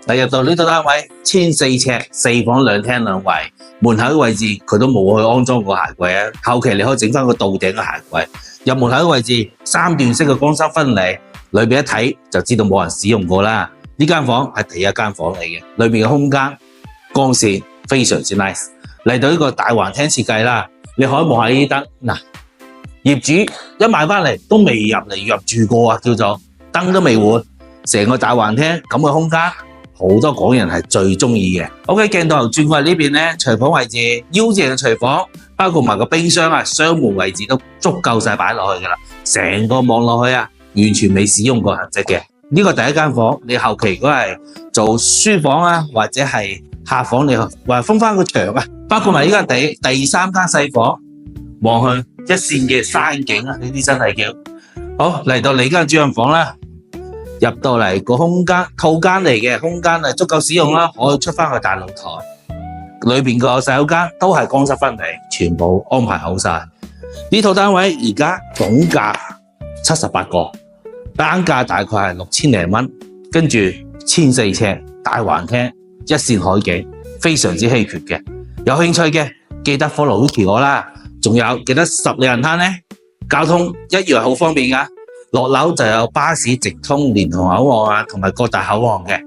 但入到呢套單位1400尺，4房2廳2衛，門口嘅位置佢都冇去安裝過鞋櫃啊。後期你可以整翻個到頂嘅鞋櫃。入門口嘅位置3段式嘅光濕分離，裏邊一睇就知道冇人使用過啦。呢間房係第一間房嚟嘅，裏邊嘅空間光線非常之 nice。嚟到呢個大橫廳設計啦，你可以望下呢啲燈嗱，業主一買翻嚟都未入住過啊，叫做燈都未換，成個大橫廳咁嘅空間。好多港人係最中意嘅。OK， 鏡頭轉過嚟呢邊咧，廚房位置腰正嘅廚房，包括埋個冰箱啊、雙門位置都足夠晒擺落去噶啦。成個望落去啊，完全未使用過痕跡嘅。呢個第一間房，你後期如果係做書房啊，或者係客房，你話封翻個牆啊，包括埋呢間第三間細房，望去一線嘅山景啊，呢啲真係叫好。嚟到你間主人房啦。入到嚟個空間套間嚟嘅，空間係足夠使用啦，可以出翻去大露台。裏邊個洗手間都係光濕分離，全部安排好晒。呢套單位而家總價78個，單價大概係6000零蚊，跟住1400尺大橫廳，一線海景，非常之稀缺嘅。有興趣嘅記得 follow Vicky 我啦，仲有記得十里銀灘呢，交通一樣好方便噶。落樓就有巴士直通蓮塘口岸啊，同埋各大口岸嘅，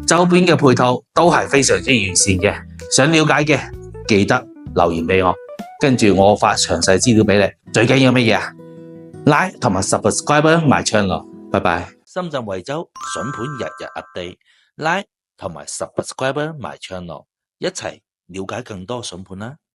周邊嘅配套都係非常之完善嘅。想了解嘅記得留言俾我，跟住我發詳細資料俾你。最緊要乜嘢啊？Like 同埋 Subscribe 埋 channel，拜拜。深圳惠州筍盤日日 update，Like 同埋 Subscribe 埋 channel，一齊了解更多筍盤啦。